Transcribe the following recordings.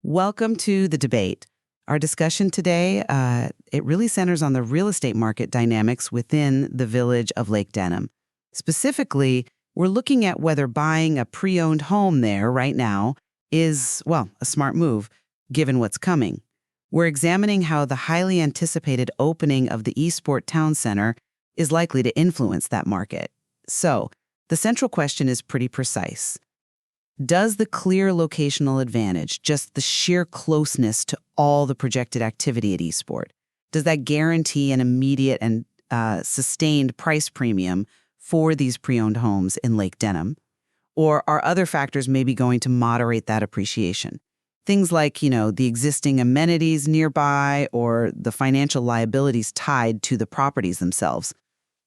Welcome to the debate. Our discussion today, it really centers on the real estate market dynamics within the Village of Lake Denham. Specifically, we're looking at whether buying a pre-owned home there right now is, well, a smart move, given what's coming. We're examining how the highly anticipated opening of the Eastport Town Center is likely to influence that market. So, the central question is pretty precise. Does the clear locational advantage, just the sheer closeness to all the projected activity at Eastport, does that guarantee an immediate and sustained price premium for these pre-owned homes in Lake Denham? Or are other factors maybe going to moderate that appreciation? Things like, the existing amenities nearby or the financial liabilities tied to the properties themselves.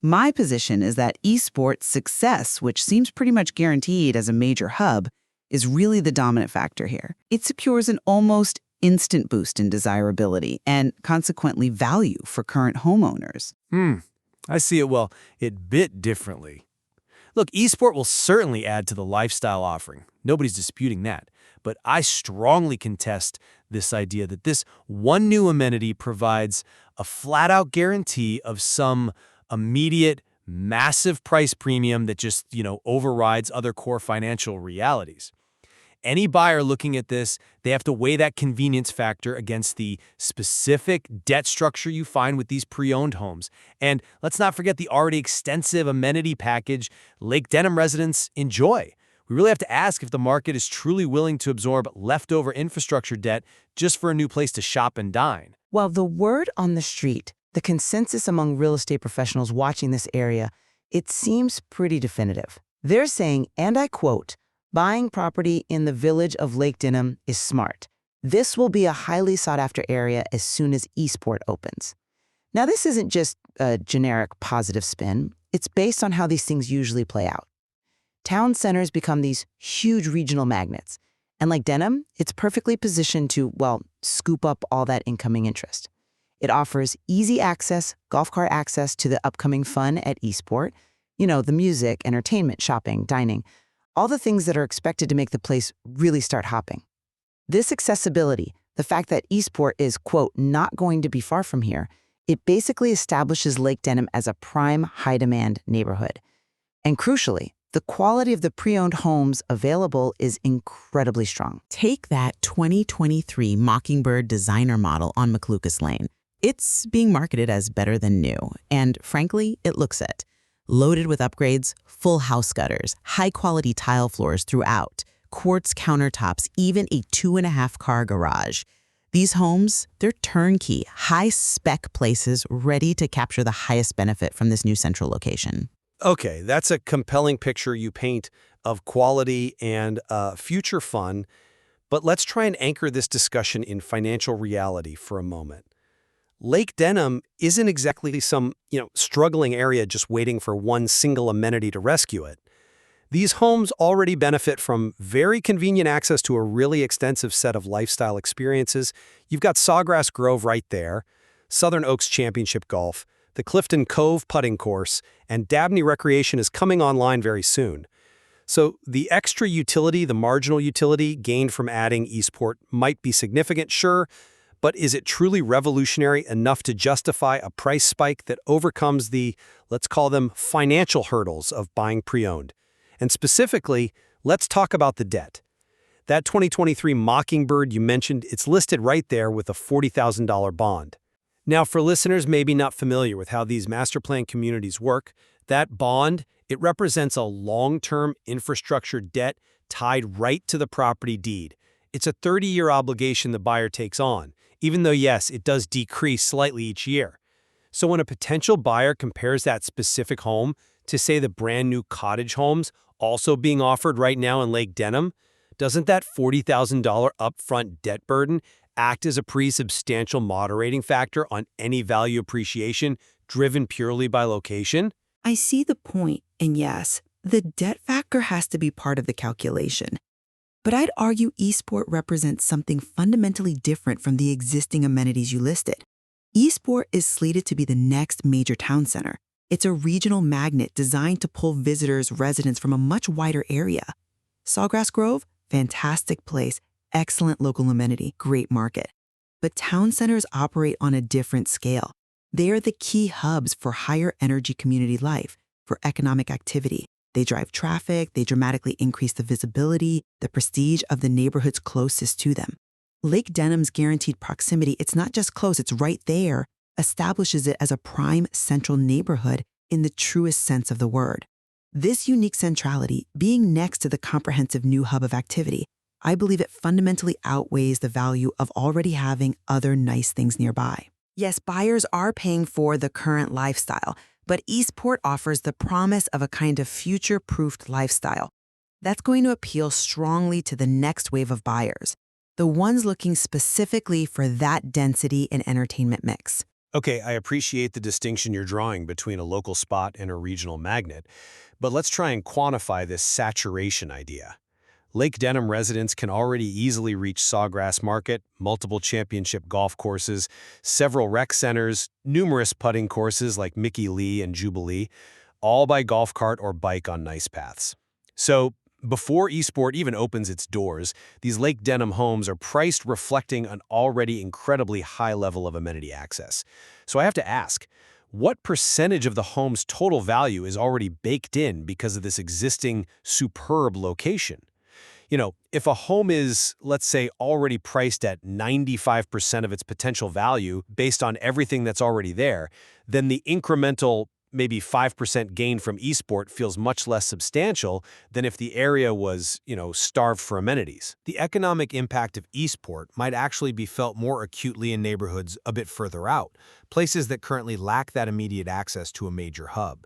My position is that Eastport's success, which seems pretty much guaranteed as a major hub, is really the dominant factor here. It secures an almost instant boost in desirability and consequently value for current homeowners. I see it, it bit differently. Look, Eastport will certainly add to the lifestyle offering. Nobody's disputing that. But I strongly contest this idea that this one new amenity provides a flat-out guarantee of some immediate, massive price premium that just, overrides other core financial realities. Any buyer looking at this, they have to weigh that convenience factor against the specific debt structure you find with these pre-owned homes. And let's not forget the already extensive amenity package Lake Denham residents enjoy. We really have to ask if the market is truly willing to absorb leftover infrastructure debt just for a new place to shop and dine. Well, the word on the street, the consensus among real estate professionals watching this area, it seems pretty definitive. They're saying, and I quote, "Buying property in the Village of Lake Denham is smart. This will be a highly sought-after area as soon as Eastport opens." Now, this isn't just a generic positive spin. It's based on how these things usually play out. Town centers become these huge regional magnets. And like Denham, it's perfectly positioned to, scoop up all that incoming interest. It offers easy access, golf cart access to the upcoming fun at Eastport, the music, entertainment, shopping, dining, all the things that are expected to make the place really start hopping. This accessibility, the fact that Eastport is, quote, not going to be far from here, it basically establishes Lake Denham as a prime high-demand neighborhood. And crucially, the quality of the pre-owned homes available is incredibly strong. Take that 2023 Mockingbird designer model on McLucas Lane. It's being marketed as better than new, and frankly, it looks it. Loaded with upgrades, full house gutters, high-quality tile floors throughout, quartz countertops, even a 2.5-car garage. These homes, they're turnkey, high-spec places ready to capture the highest benefit from this new central location. Okay, that's a compelling picture you paint of quality and future fun, but let's try and anchor this discussion in financial reality for a moment. Lake Denham isn't exactly some, struggling area just waiting for one single amenity to rescue it. These homes already benefit from very convenient access to a really extensive set of lifestyle experiences. You've got Sawgrass Grove right there, Southern Oaks Championship Golf, the Clifton Cove putting course, and Dabney Recreation is coming online very soon. So the extra utility, the marginal utility gained from adding Eastport might be significant, sure, but is it truly revolutionary enough to justify a price spike that overcomes the, let's call them, financial hurdles of buying pre-owned? And specifically, let's talk about the debt. That 2023 Mockingbird you mentioned, it's listed right there with a $40,000 bond. Now, for listeners maybe not familiar with how these master plan communities work, that bond, it represents a long-term infrastructure debt tied right to the property deed. It's a 30-year obligation the buyer takes on, even though, yes, it does decrease slightly each year. So when a potential buyer compares that specific home to, say, the brand-new cottage homes also being offered right now in Lake Denham, doesn't that $40,000 upfront debt burden act as a pretty substantial moderating factor on any value appreciation driven purely by location? I see the point, and yes, the debt factor has to be part of the calculation. But I'd argue Eastport represents something fundamentally different from the existing amenities you listed. Eastport is slated to be the next major town center. It's a regional magnet designed to pull visitors, residents from a much wider area. Sawgrass Grove, fantastic place, excellent local amenity, great market. But town centers operate on a different scale. They are the key hubs for higher energy community life, for economic activity. They drive traffic, they dramatically increase the visibility, the prestige of the neighborhoods closest to them. Lake Denham's guaranteed proximity, it's not just close, it's right there, establishes it as a prime central neighborhood in the truest sense of the word. This unique centrality, being next to the comprehensive new hub of activity, I believe it fundamentally outweighs the value of already having other nice things nearby. Yes, buyers are paying for the current lifestyle, but Eastport offers the promise of a kind of future-proofed lifestyle. That's going to appeal strongly to the next wave of buyers, the ones looking specifically for that density and entertainment mix. Okay, I appreciate the distinction you're drawing between a local spot and a regional magnet, but let's try and quantify this saturation idea. Lake Denham residents can already easily reach Sawgrass Market, multiple championship golf courses, several rec centers, numerous putting courses like Mickey Lee and Jubilee, all by golf cart or bike on nice paths. So, before Eastport even opens its doors, these Lake Denham homes are priced reflecting an already incredibly high level of amenity access. So I have to ask, what percentage of the home's total value is already baked in because of this existing superb location? You know, if a home is, let's say, already priced at 95% of its potential value based on everything that's already there, then the incremental maybe 5% gain from Eastport feels much less substantial than if the area was, starved for amenities. The economic impact of Eastport might actually be felt more acutely in neighborhoods a bit further out, places that currently lack that immediate access to a major hub.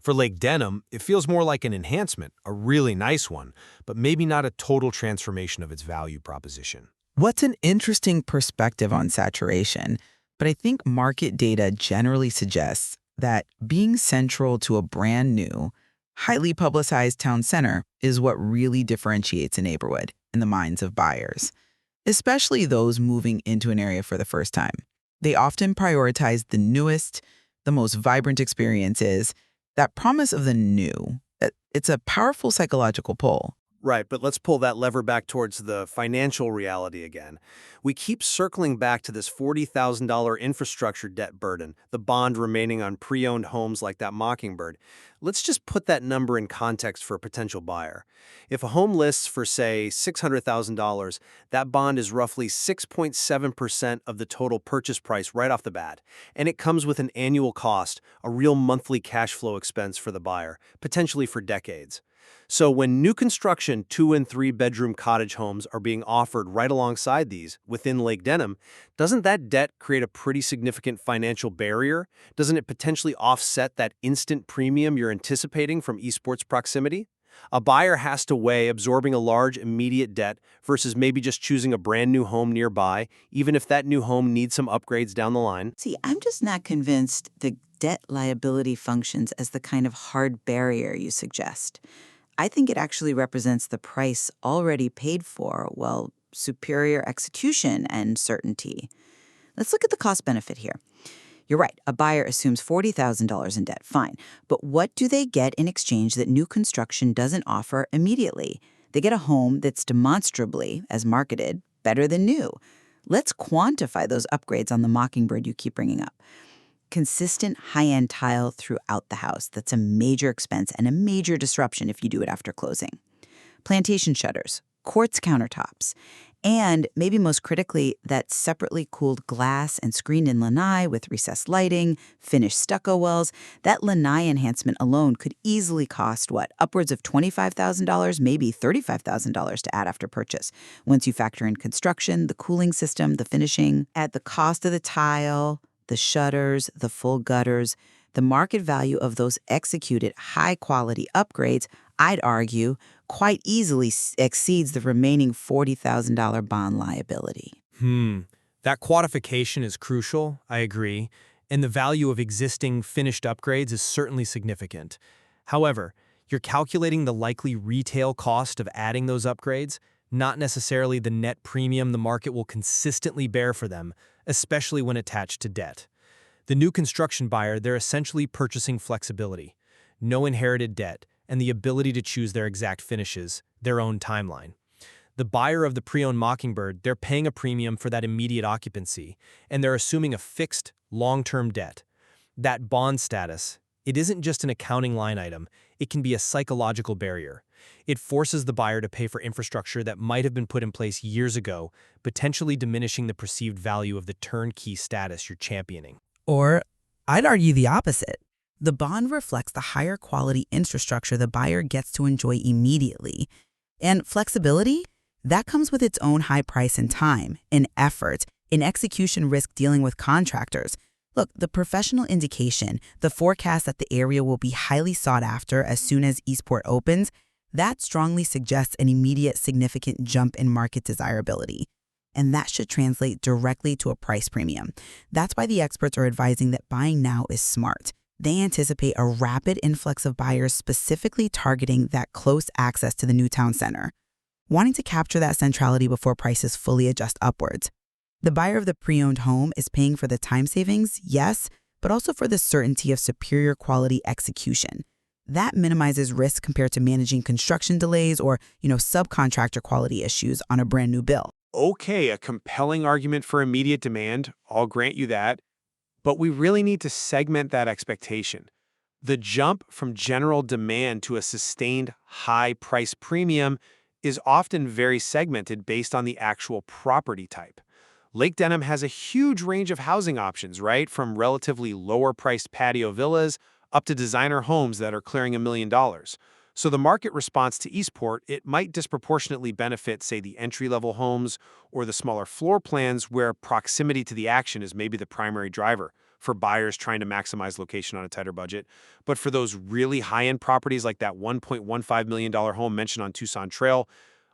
For Lake Denham, it feels more like an enhancement, a really nice one, but maybe not a total transformation of its value proposition. What's an interesting perspective on saturation, but I think market data generally suggests that being central to a brand new, highly publicized town center is what really differentiates a neighborhood in the minds of buyers, especially those moving into an area for the first time. They often prioritize the newest, the most vibrant experiences, that promise of the new. It's a powerful psychological pull. Right, but let's pull that lever back towards the financial reality again. We keep circling back to this $40,000 infrastructure debt burden, the bond remaining on pre-owned homes like that Mockingbird. Let's just put that number in context for a potential buyer. If a home lists for, say, $600,000, that bond is roughly 6.7% of the total purchase price right off the bat, and it comes with an annual cost, a real monthly cash flow expense for the buyer, potentially for decades. So when new construction 2- and 3-bedroom cottage homes are being offered right alongside these within Lake Denham, doesn't that debt create a pretty significant financial barrier? Doesn't it potentially offset that instant premium you're anticipating from Eastport's proximity? A buyer has to weigh absorbing a large immediate debt versus maybe just choosing a brand new home nearby, even if that new home needs some upgrades down the line. See, I'm just not convinced the debt liability functions as the kind of hard barrier you suggest. I think it actually represents the price already paid for, well, superior execution and certainty. Let's look at the cost-benefit here. You're right, a buyer assumes $40,000 in debt, fine. But what do they get in exchange that new construction doesn't offer immediately? They get a home that's demonstrably, as marketed, better than new. Let's quantify those upgrades on the Mockingbird you keep bringing up. Consistent high-end tile throughout the house. That's a major expense and a major disruption if you do it after closing. Plantation shutters, quartz countertops, and maybe most critically, that separately cooled glass and screened-in lanai with recessed lighting, finished stucco wells. That lanai enhancement alone could easily cost, upwards of $25,000, maybe $35,000 to add after purchase. Once you factor in construction, the cooling system, the finishing, add the cost of the tile, the shutters, the full gutters, the market value of those executed high-quality upgrades, I'd argue, quite easily exceeds the remaining $40,000 bond liability. That quantification is crucial, I agree, and the value of existing finished upgrades is certainly significant. However, you're calculating the likely retail cost of adding those upgrades, not necessarily the net premium the market will consistently bear for them, especially when attached to debt. The new construction buyer, they're essentially purchasing flexibility, no inherited debt, and the ability to choose their exact finishes, their own timeline. The buyer of the pre-owned Mockingbird, they're paying a premium for that immediate occupancy, and they're assuming a fixed, long-term debt. That bond status, it isn't just an accounting line item, it can be a psychological barrier. It forces the buyer to pay for infrastructure that might have been put in place years ago, potentially diminishing the perceived value of the turnkey status you're championing. Or, I'd argue the opposite. The bond reflects the higher quality infrastructure the buyer gets to enjoy immediately. And flexibility? That comes with its own high price and time, and effort, and execution risk dealing with contractors. Look, the professional indication, the forecast that the area will be highly sought after as soon as Eastport opens, that strongly suggests an immediate significant jump in market desirability. And that should translate directly to a price premium. That's why the experts are advising that buying now is smart. They anticipate a rapid influx of buyers specifically targeting that close access to the new town center, wanting to capture that centrality before prices fully adjust upwards. The buyer of the pre-owned home is paying for the time savings, yes, but also for the certainty of superior quality execution. That minimizes risk compared to managing construction delays or, subcontractor quality issues on a brand new build. Okay, a compelling argument for immediate demand, I'll grant you that, but we really need to segment that expectation. The jump from general demand to a sustained high price premium is often very segmented based on the actual property type. Lake Denham has a huge range of housing options, right? From relatively lower-priced patio villas up to designer homes that are clearing $1 million. So the market response to Eastport, it might disproportionately benefit, say, the entry-level homes or the smaller floor plans where proximity to the action is maybe the primary driver for buyers trying to maximize location on a tighter budget. But for those really high-end properties like that $1.15 million home mentioned on Tucson Trail,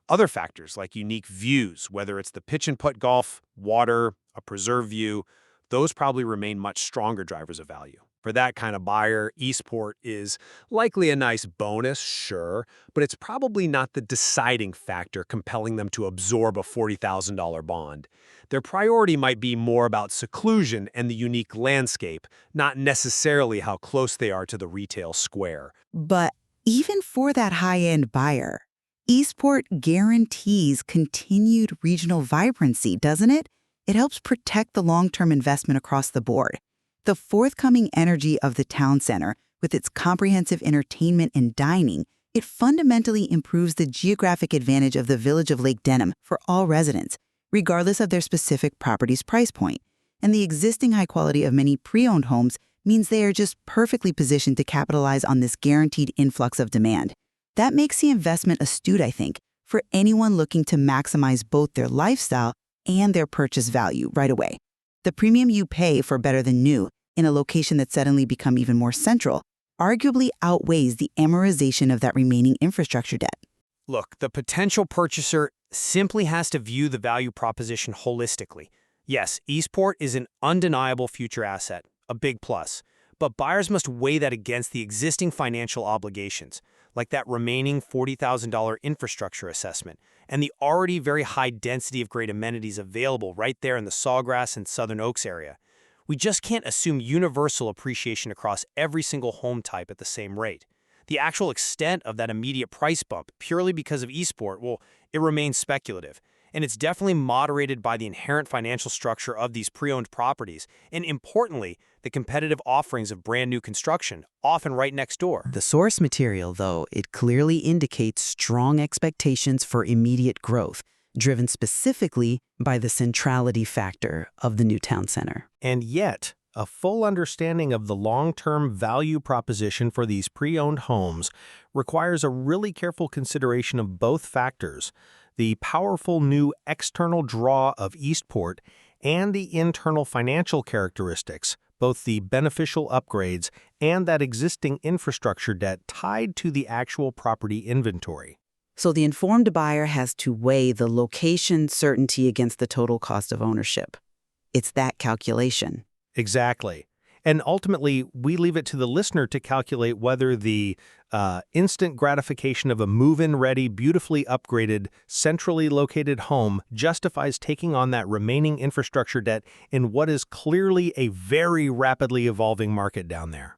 other factors like unique views, whether it's the pitch and putt golf, water, a preserve view, those probably remain much stronger drivers of value. For that kind of buyer, Eastport is likely a nice bonus, sure, but it's probably not the deciding factor compelling them to absorb a $40,000 bond. Their priority might be more about seclusion and the unique landscape, not necessarily how close they are to the retail square. But even for that high-end buyer, Eastport guarantees continued regional vibrancy, doesn't it? It helps protect the long-term investment across the board. The forthcoming energy of the town center, with its comprehensive entertainment and dining, it fundamentally improves the geographic advantage of the Village of Lake Denham for all residents, regardless of their specific property's price point. And the existing high quality of many pre-owned homes means they are just perfectly positioned to capitalize on this guaranteed influx of demand. That makes the investment astute, I think, for anyone looking to maximize both their lifestyle and their purchase value right away. The premium you pay for better than new in a location that's suddenly become even more central arguably outweighs the amortization of that remaining infrastructure debt. Look, the potential purchaser simply has to view the value proposition holistically. Yes, Eastport is an undeniable future asset, a big plus, but buyers must weigh that against the existing financial obligations, like that remaining $40,000 infrastructure assessment, and the already very high density of great amenities available right there in the Sawgrass and Southern Oaks area. We just can't assume universal appreciation across every single home type at the same rate. The actual extent of that immediate price bump, purely because of Eastport, well, it remains speculative. And it's definitely moderated by the inherent financial structure of these pre-owned properties, and importantly, the competitive offerings of brand new construction, often right next door. The source material, though, it clearly indicates strong expectations for immediate growth, driven specifically by the centrality factor of the new town center. And yet, a full understanding of the long-term value proposition for these pre-owned homes requires a really careful consideration of both factors: the powerful new external draw of Eastport and the internal financial characteristics, both the beneficial upgrades and that existing infrastructure debt tied to the actual property inventory. So the informed buyer has to weigh the location certainty against the total cost of ownership. It's that calculation. Exactly. And ultimately, we leave it to the listener to calculate whether the instant gratification of a move-in ready, beautifully upgraded, centrally located home justifies taking on that remaining infrastructure debt in what is clearly a very rapidly evolving market down there.